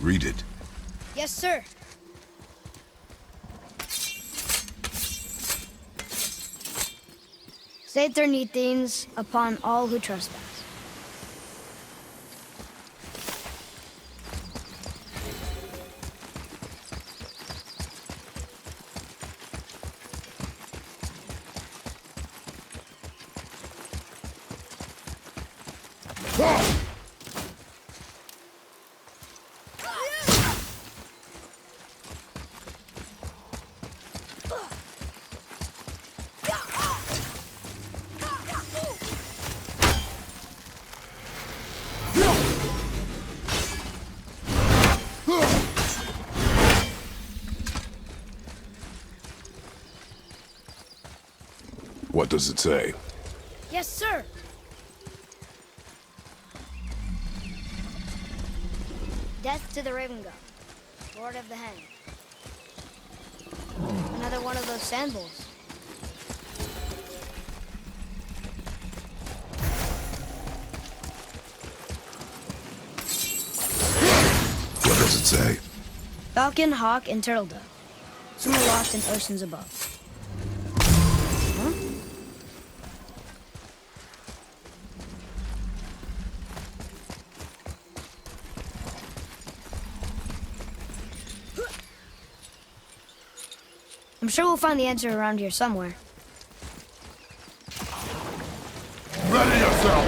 Read it. Yes, sir. Saeternithines upon all who trespass. What does it say? Yes, sir. Death to the Raven God, Lord of the Hang. Another one of those sand bowls. What does it say? Falcon, hawk, and turtle dove. Some are lost in oceans above. Huh? I'm sure we'll find the answer around here somewhere. Ready yourself!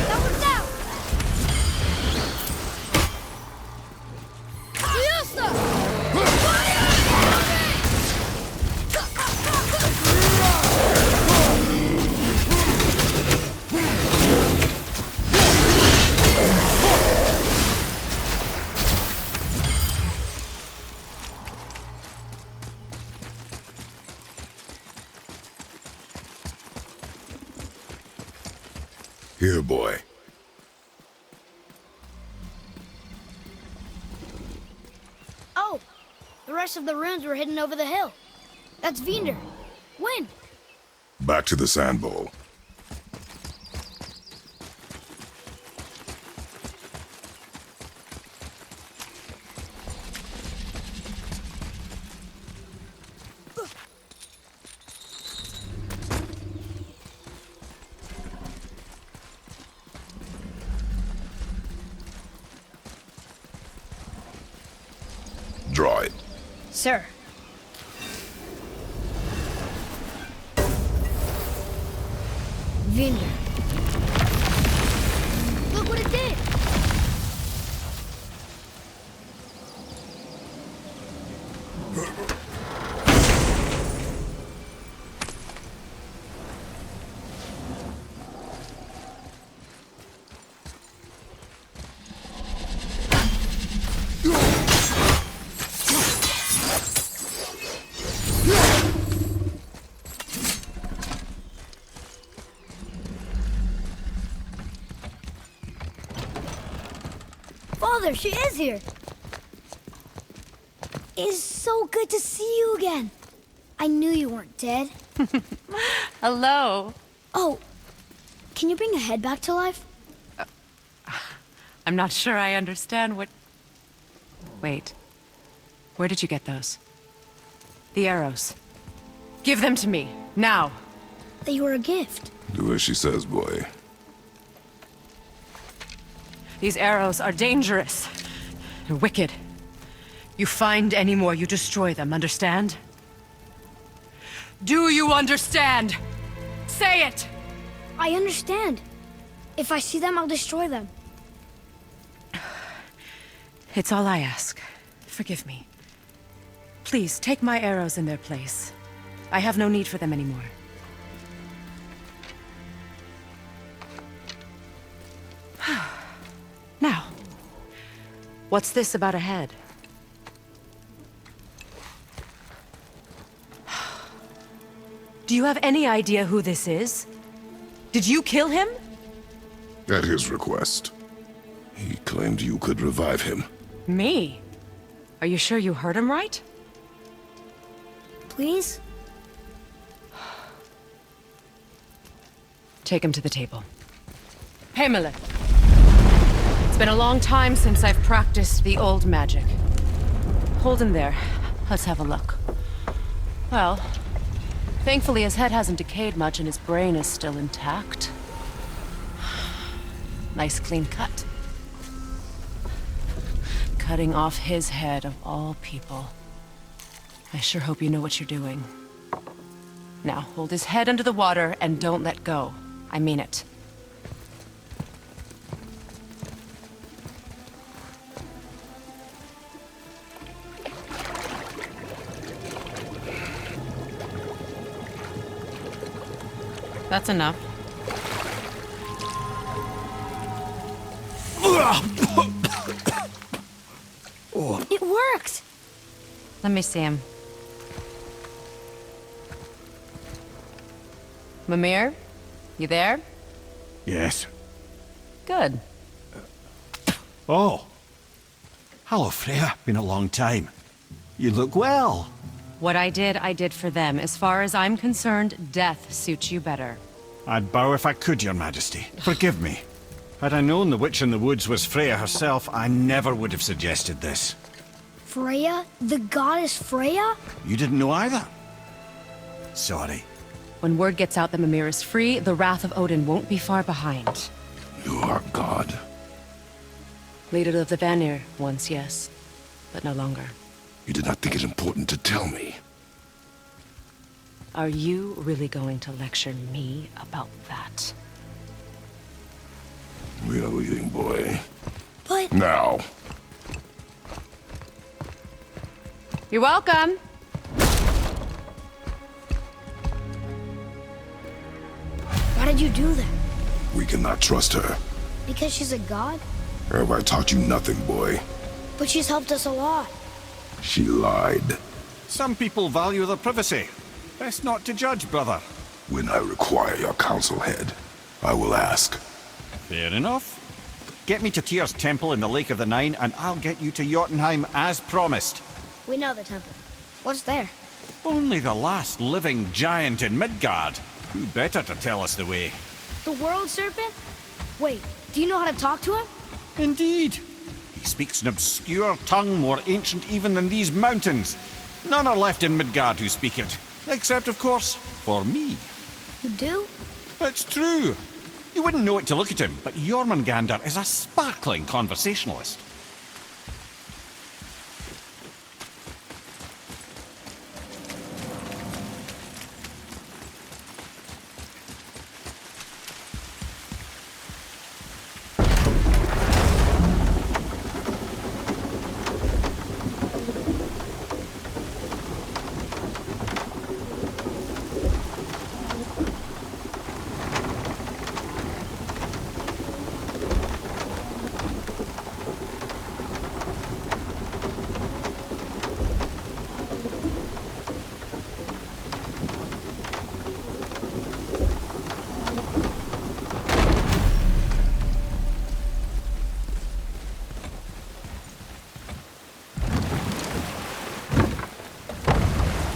That one's out! Here, boy. Oh! The rest of the runes were hidden over the hill. That's Vinder. When? Back to the sand bowl. Draw it. Sir. Vinder. Look what it did! Father, she is here! It is so good to see you again. I knew you weren't dead. Hello. Oh, can you bring a head back to life? I'm not sure I understand what... Wait. Where did you get those? The arrows. Give them to me, now. They were a gift. Do as she says, boy. These arrows are dangerous. They're wicked. You find any more, you destroy them, understand? Do you understand? Say it! I understand. If I see them, I'll destroy them. It's all I ask. Forgive me. Please, take my arrows in their place. I have no need for them anymore. Now, what's this about a head? Do you have any idea who this is? Did you kill him? At his request. He claimed you could revive him. Me? Are you sure you heard him right? Please? take him to the table. Himmler. It's been a long time since I've practiced the old magic. Hold him there. Let's have a look. Well, thankfully his head hasn't decayed much and his brain is still intact. Nice clean cut. Cutting off his head of all people. I sure hope you know what you're doing. Now, hold his head under the water and don't let go. I mean it. That's enough. It worked! Let me see him. Mimir? You there? Yes. Good. Oh. Hello, Freya. Been a long time. You look well. What I did for them. As far as I'm concerned, death suits you better. I'd bow if I could, Your Majesty. Forgive me. Had I known the witch in the woods was Freya herself, I never would have suggested this. Freya? The goddess Freya? You didn't know either? Sorry. When word gets out that Mimir is free, the wrath of Odin won't be far behind. You are God. Leader of the Vanir, once, yes. But no longer. You did not think it important to tell me. Are you really going to lecture me about that? We are leaving, boy. But... Now. You're welcome! Why did you do that? We cannot trust her. Because she's a god? Have I taught you nothing, boy? But she's helped us a lot. She lied. Some people value their privacy. Best not to judge, brother. When I require your council head, I will ask. Fair enough. Get me to Tyr's temple in the Lake of the Nine, and I'll get you to Jotunheim as promised. We know the temple. What's there? Only the last living giant in Midgard. Who better to tell us the way? The world serpent? Wait, do you know how to talk to him? Indeed. He speaks an obscure tongue more ancient even than these mountains. None are left in Midgard who speak it. Except, of course, for me. You do? It's true. You wouldn't know it to look at him, but Jormungandr is a sparkling conversationalist.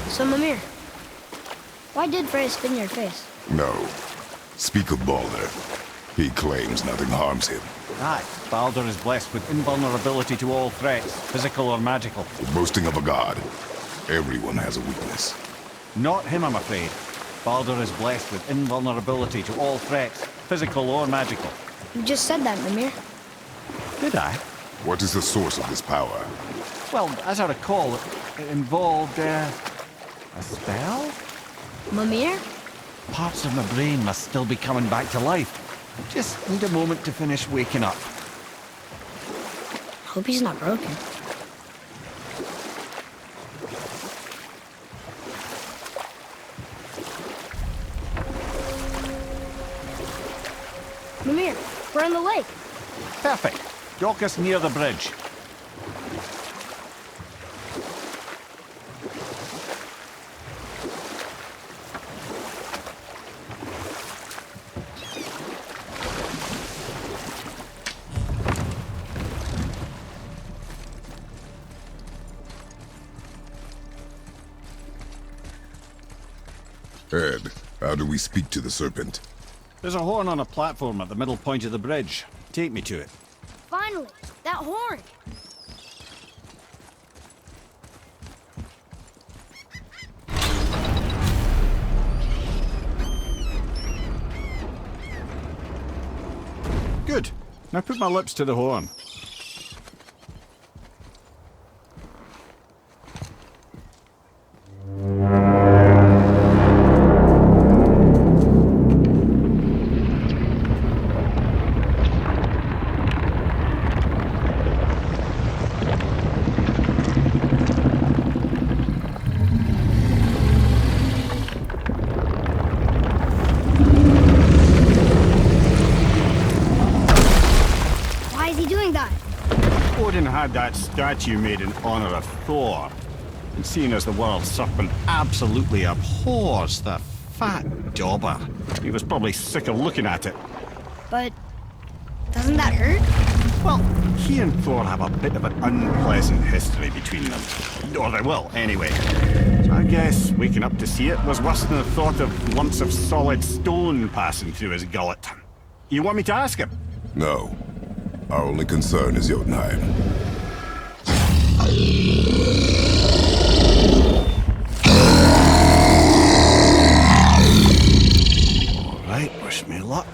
So, Mimir, why did Freya spit in your face? No. Speak of Baldur. He claims nothing harms him. Aye, Baldur is blessed with invulnerability to all threats, physical or magical. The boasting of a god. Everyone has a weakness. Not him, I'm afraid. Baldur is blessed with invulnerability to all threats, physical or magical. You just said that, Mimir. Did I? What is the source of this power? Well, as I recall, it involved, a spell? Mimir? Parts of my brain must still be coming back to life. Just need a moment to finish waking up. Hope he's not broken. Mimir, we're on the lake. Perfect. Dock us near the bridge. Ed, how do we speak to the serpent? There's a horn on a platform at the middle point of the bridge. Take me to it. Finally, that horn. Good. Now put my lips to the horn. Why is he doing that? Odin had that statue made in honor of Thor. And seeing as the world serpent absolutely abhors the fat dauber, he was probably sick of looking at it. But doesn't that hurt? Well, he and Thor have a bit of an unpleasant history between them. Or they will, anyway. So I guess waking up to see it was worse than the thought of lumps of solid stone passing through his gullet. You want me to ask him? No. Our only concern is Jotunheim. All right, wish me luck.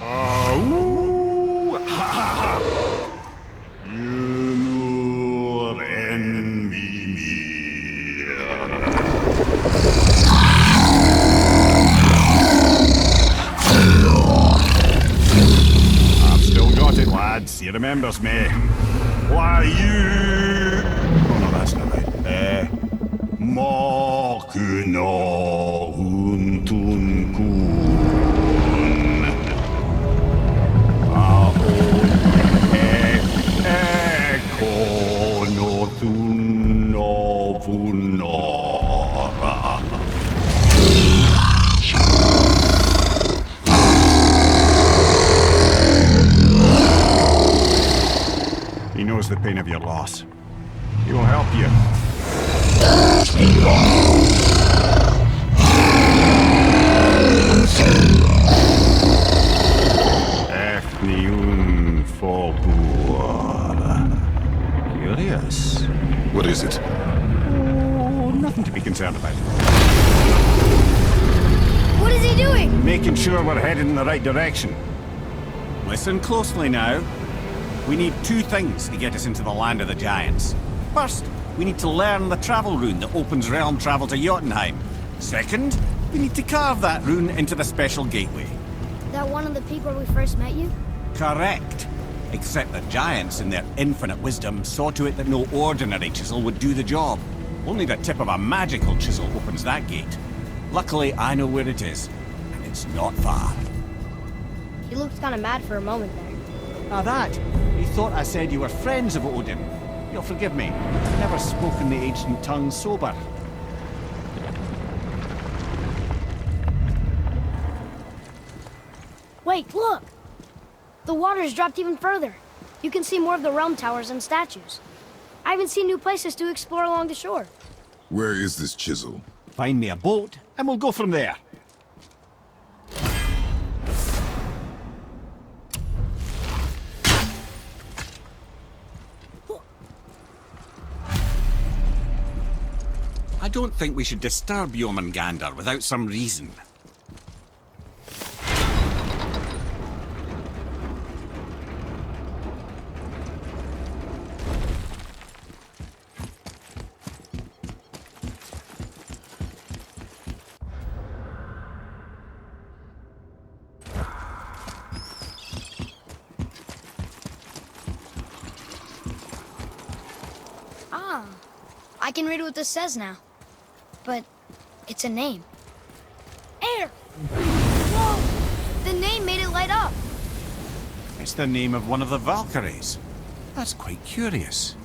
Oh, ha ha ha! You know envy me. I've still got it, lads. He remembers me. Why you? Oh no, that's not right. Makuna huntun kun. Kono tunno vunora. He knows the pain of your loss. He will help you. Efniun Fogur. Curious. What is it? Oh, nothing to be concerned about. What is he doing? Making sure we're headed in the right direction. Listen closely now. We need two things to get us into the land of the giants. First, we need to learn the travel rune that opens realm travel to Jotunheim. Second, we need to carve that rune into the special gateway. That one of the peak where we first met you? Correct. Except the giants, in their infinite wisdom, saw to it that no ordinary chisel would do the job. Only the tip of a magical chisel opens that gate. Luckily, I know where it is, and it's not far. He looked kind of mad for a moment there. Now that, he thought I said you were friends of Odin. You'll forgive me. I've never spoken the ancient tongue sober. Wait, look! The water's dropped even further. You can see more of the realm towers and statues. I even see new places to explore along the shore. Where is this chisel? Find me a boat, and we'll go from there. I don't think we should disturb Jormungandr without some reason. Ah, I can read what this says now. But it's a name. Air! Whoa! The name made it light up. It's the name of one of the Valkyries. That's quite curious.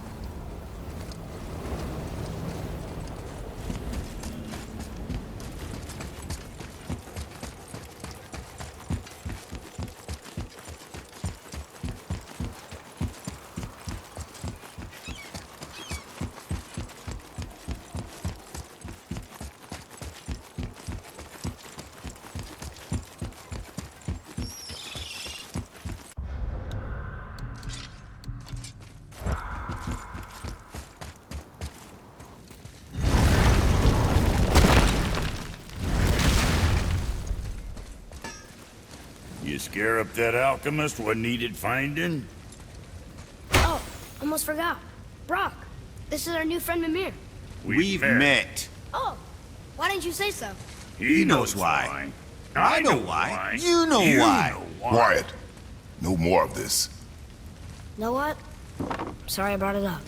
You scare up that alchemist what needed finding? Oh, almost forgot. Brock, this is our new friend Mimir. We've met. Oh, why didn't you say so? He knows why. I know why. You know why. Quiet. No more of this. Know what? Sorry I brought it up.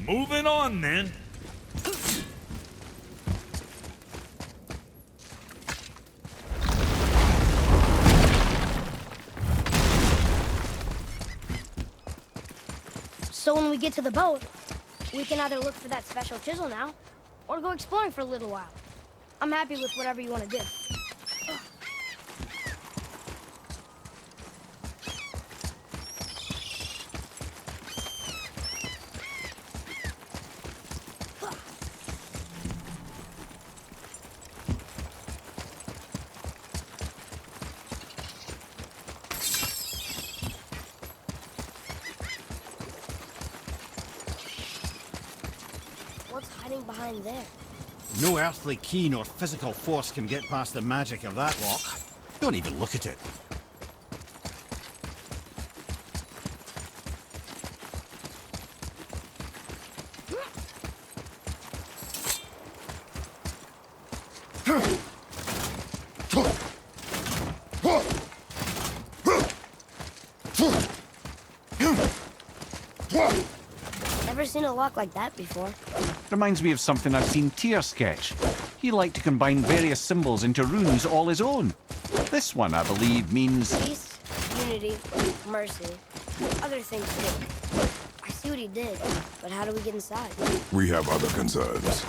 Moving on, then. So when we get to the boat, we can either look for that special chisel now, or go exploring for a little while. I'm happy with whatever you want to do. What's hiding behind there? No earthly key nor physical force can get past the magic of that lock. Don't even look at it. Never seen a lock like that before. Reminds me of something I've seen Tyr sketch. He liked to combine various symbols into runes all his own. This one, I believe, means... Peace, unity, mercy, other things too. I see what he did, but how do we get inside? We have other concerns.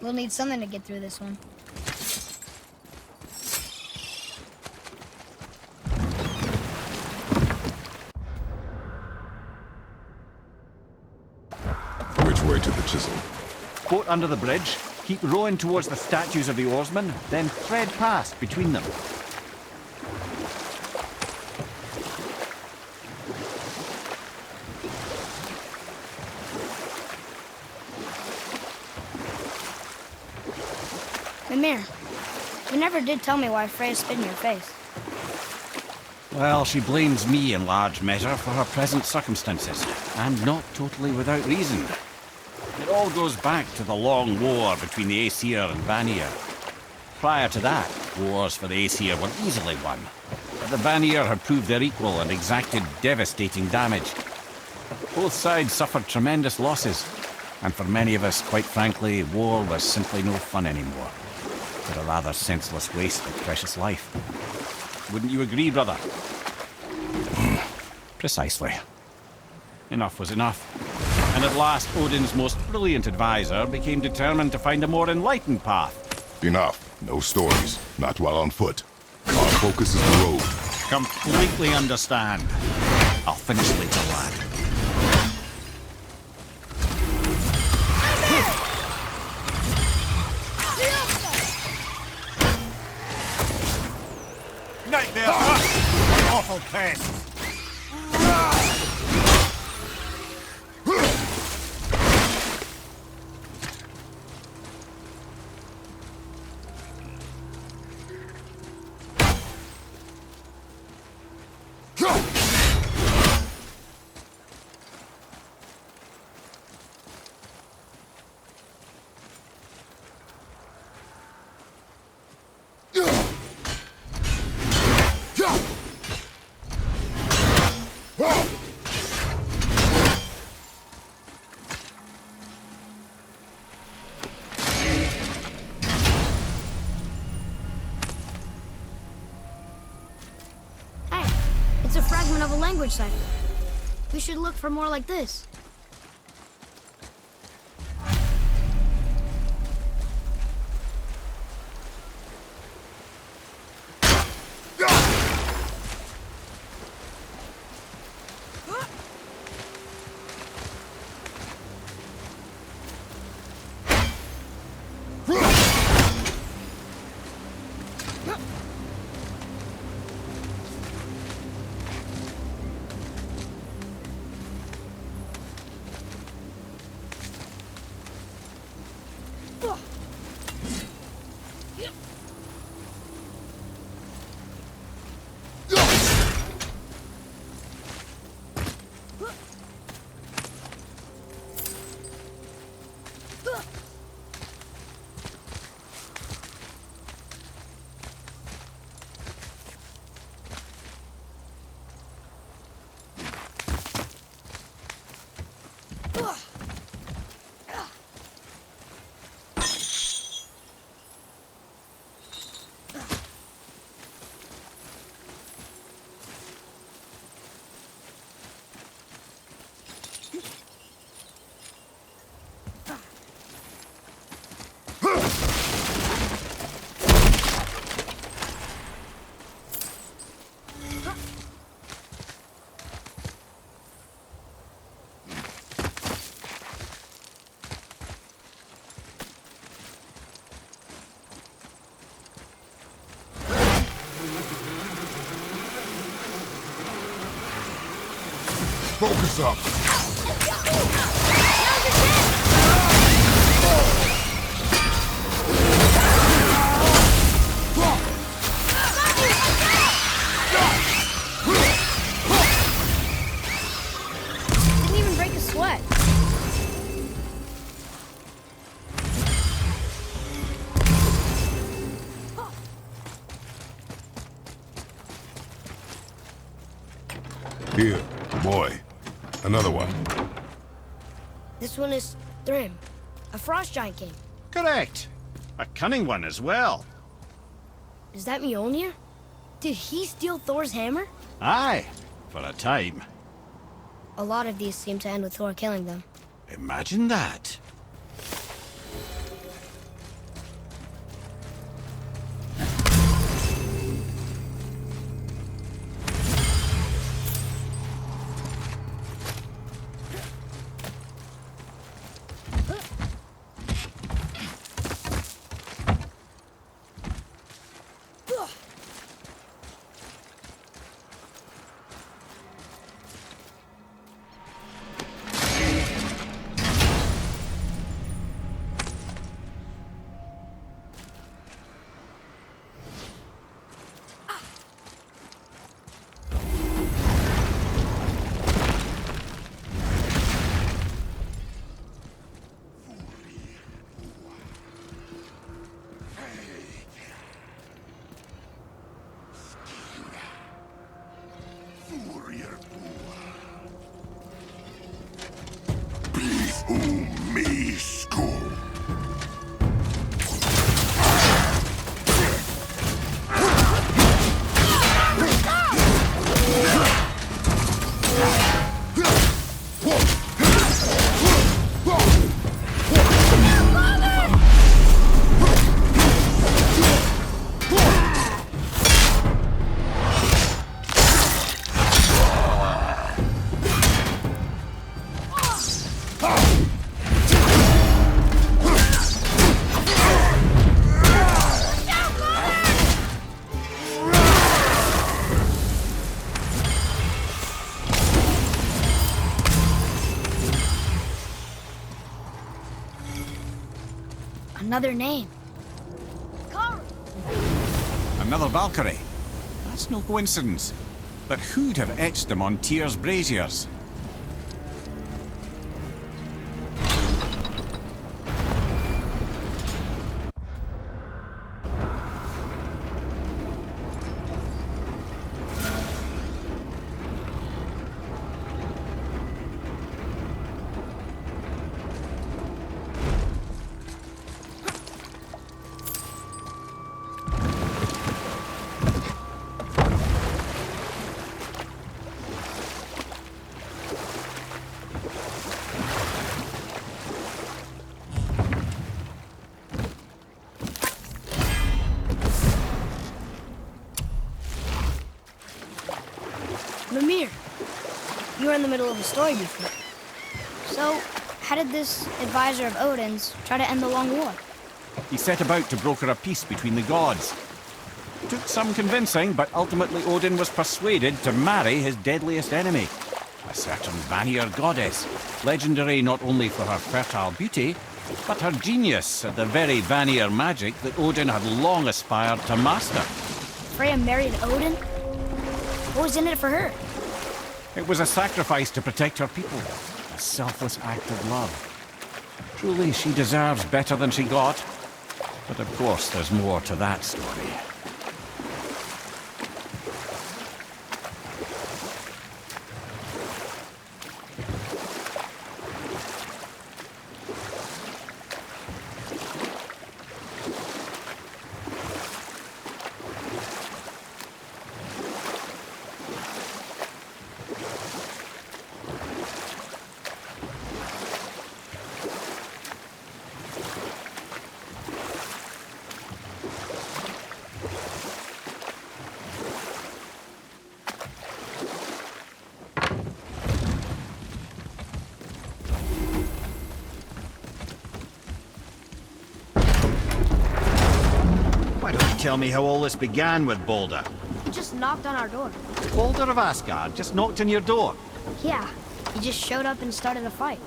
We'll need something to get through this one. Which way to the chisel? boat under the bridge, keep rowing towards the statues of the oarsmen, then thread past between them. Mimir, you never did tell me why Freya spit in your face. Well, she blames me in large measure for her present circumstances, and not totally without reason. It all goes back to the long war between the Aesir and Vanir. Prior to that, wars for the Aesir were easily won, but the Vanir had proved their equal and exacted devastating damage. Both sides suffered tremendous losses, and for many of us, quite frankly, war was simply no fun anymore. But a rather senseless waste of precious life. Wouldn't you agree, brother? Precisely. Enough was enough. And at last, Odin's most brilliant advisor became determined to find a more enlightened path. Enough. No stories. Not while on foot. Our focus is the road. Completely understand. I'll finish later, lad. Nightmare! Awful pest! Hey, it's a fragment of a language cipher. We should look for more like this. Focus up. Didn't even break a sweat. Here, boy. Another one. This one is Thrym, a frost giant king. Correct. A cunning one as well. Is that Mjolnir? Did he steal Thor's hammer? Aye, for a time. A lot of these seem to end with Thor killing them. Imagine that. Another name. Kara! Another Valkyrie. That's no coincidence. But who'd have etched them on Tyr's braziers? Mimir, you were in the middle of a story before. So, how did this advisor of Odin's try to end the long war? He set about to broker a peace between the gods. Took some convincing, but ultimately Odin was persuaded to marry his deadliest enemy, a certain Vanir goddess, legendary not only for her fertile beauty, but her genius at the very Vanir magic that Odin had long aspired to master. Freya married Odin? What was in it for her? It was a sacrifice to protect her people, a selfless act of love. Truly, she deserves better than she got. But of course, there's more to that story. Tell me how all this began with Balder. He just knocked on our door. Balder of Asgard just knocked on your door. Yeah, he just showed up and started a fight.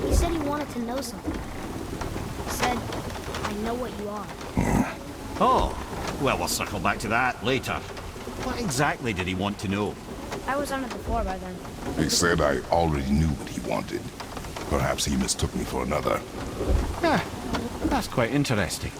He said he wanted to know something. He said, I know what you are. Oh, well, we'll circle back to that later. What exactly did he want to know? I was on the floor by then. He said I already knew what he wanted. Perhaps he mistook me for another. Yeah, that's quite interesting.